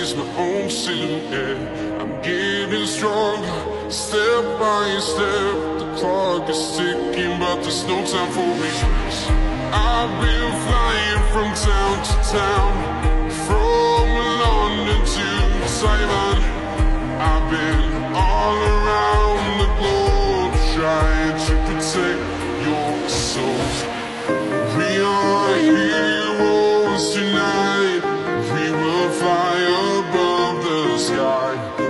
chase my own silhouette. I'm getting stronger, step by step. The clock is ticking, but there's no time for me. I've been flying from town to town, from London to Taiwan. I've been all around the globe trying to protect your soul. We are heroes tonight. We will fly above the sky.